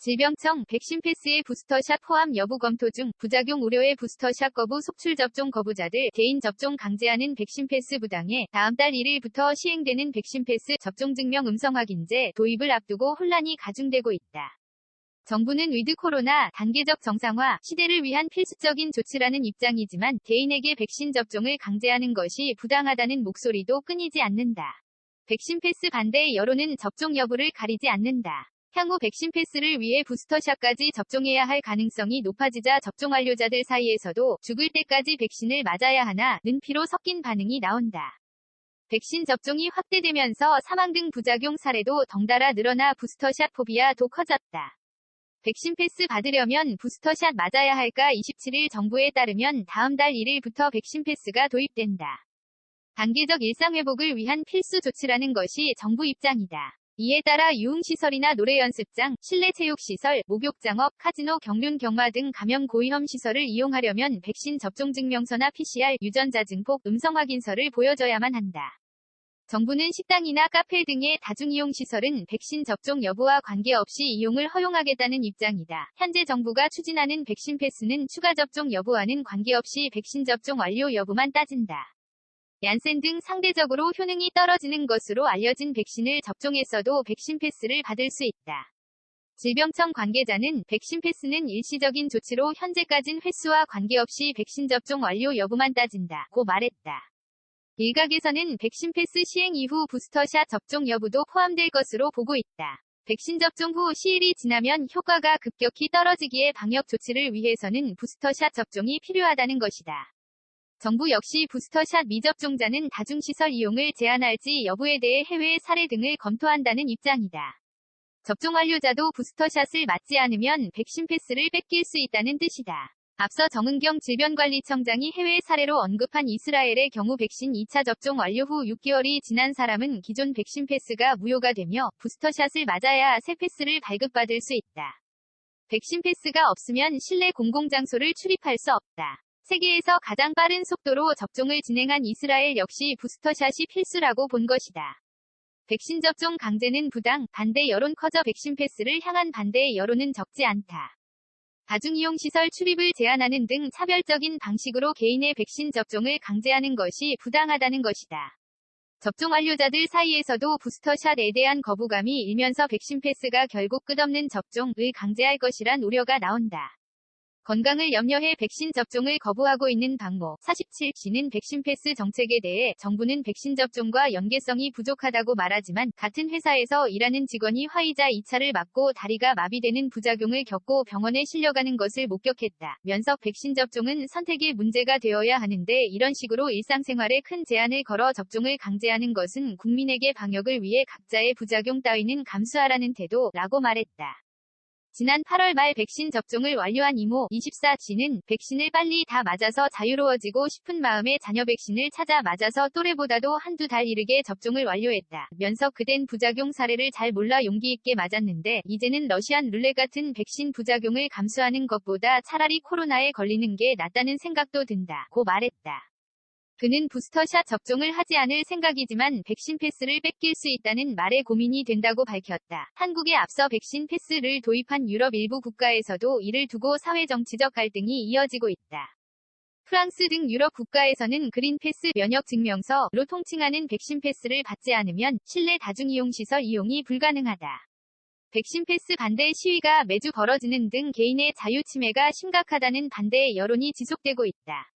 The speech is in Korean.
질병청 백신 패스의 부스터샷 포함 여부 검토 중 부작용 우려의 부스터샷 거부 속출 접종 거부자들 개인 접종 강제하는 백신 패스 부당해 다음 달 1일부터 시행되는 백신 패스 접종 증명 음성 확인제 도입을 앞두고 혼란이 가중되고 있다. 정부는 위드 코로나 단계적 정상화 시대를 위한 필수적인 조치라는 입장이지만 개인에게 백신 접종을 강제하는 것이 부당하다는 목소리도 끊이지 않는다. 백신 패스 반대의 여론은 접종 여부를 가리지 않는다. 향후 백신 패스를 위해 부스터샷까지 접종해야 할 가능성이 높아지자 접종 완료자들 사이에서도 죽을 때까지 백신을 맞아야 하나는 피로 섞인 반응이 나온다. 백신 접종이 확대되면서 사망 등 부작용 사례도 덩달아 늘어나 부스터샷 포비아도 커졌다. 백신 패스 받으려면 부스터샷 맞아야 할까? 27일 정부에 따르면 다음 달 1일부터 백신 패스가 도입된다. 단계적 일상회복을 위한 필수 조치라는 것이 정부 입장이다. 이에 따라 유흥시설이나 노래연습장, 실내체육시설, 목욕장업, 카지노, 경륜, 경마 등 감염 고위험 시설을 이용하려면 백신 접종 증명서나 PCR, 유전자 증폭, 음성 확인서를 보여줘야만 한다. 정부는 식당이나 카페 등의 다중이용시설은 백신 접종 여부와 관계없이 이용을 허용하겠다는 입장이다. 현재 정부가 추진하는 백신 패스는 추가 접종 여부와는 관계없이 백신 접종 완료 여부만 따진다. 얀센 등 상대적으로 효능이 떨어지는 것으로 알려진 백신을 접종했어도 백신 패스를 받을 수 있다. 질병청 관계자는 백신 패스는 일시적인 조치로 현재까진 횟수와 관계없이 백신 접종 완료 여부만 따진다고 말했다. 일각에서는 백신 패스 시행 이후 부스터샷 접종 여부도 포함될 것으로 보고 있다. 백신 접종 후 시일이 지나면 효과가 급격히 떨어지기에 방역 조치를 위해서는 부스터샷 접종이 필요하다는 것이다. 정부 역시 부스터샷 미접종자는 다중시설 이용을 제한할지 여부에 대해 해외 사례 등을 검토한다는 입장이다. 접종 완료자도 부스터샷을 맞지 않으면 백신 패스를 뺏길 수 있다는 뜻이다. 앞서 정은경 질병관리청장이 해외 사례로 언급한 이스라엘의 경우 백신 2차 접종 완료 후 6개월이 지난 사람은 기존 백신 패스가 무효가 되며 부스터샷을 맞아야 새 패스를 발급받을 수 있다. 백신 패스가 없으면 실내 공공장소를 출입할 수 없다. 세계에서 가장 빠른 속도로 접종을 진행한 이스라엘 역시 부스터샷이 필수라고 본 것이다. 백신 접종 강제는 부당, 반대 여론 커져 백신 패스를 향한 반대의 여론은 적지 않다. 다중이용시설 출입을 제한하는 등 차별적인 방식으로 개인의 백신 접종을 강제하는 것이 부당하다는 것이다. 접종 완료자들 사이에서도 부스터샷에 대한 거부감이 일면서 백신 패스가 결국 끝없는 접종을 강제할 것이란 우려가 나온다. 건강을 염려해 백신 접종을 거부하고 있는 박모 47씨는 백신 패스 정책에 대해 정부는 백신 접종과 연계성이 부족하다고 말하지만 같은 회사에서 일하는 직원이 화이자 2차를 맞고 다리가 마비되는 부작용을 겪고 병원에 실려가는 것을 목격했다. 면서 백신 접종은 선택의 문제가 되어야 하는데 이런 식으로 일상생활에 큰 제한을 걸어 접종을 강제하는 것은 국민에게 방역을 위해 각자의 부작용 따위는 감수하라는 태도라고 말했다. 지난 8월 말 백신 접종을 완료한 이모 24씨는 백신을 빨리 다 맞아서 자유로워지고 싶은 마음에 자녀 백신을 찾아 맞아서 또래보다도 한두 달 이르게 접종을 완료했다. 면서 그댄 부작용 사례를 잘 몰라 용기 있게 맞았는데 이제는 러시안 룰렛 같은 백신 부작용을 감수하는 것보다 차라리 코로나에 걸리는 게 낫다는 생각도 든다고 말했다. 그는 부스터샷 접종을 하지 않을 생각이지만 백신 패스를 뺏길 수 있다는 말에 고민이 된다고 밝혔다. 한국에 앞서 백신 패스를 도입한 유럽 일부 국가에서도 이를 두고 사회정치적 갈등이 이어지고 있다. 프랑스 등 유럽 국가에서는 그린 패스 면역 증명서로 통칭하는 백신 패스를 받지 않으면 실내 다중이용시설 이용이 불가능하다. 백신 패스 반대 시위가 매주 벌어지는 등 개인의 자유 침해가 심각하다는 반대의 여론이 지속되고 있다.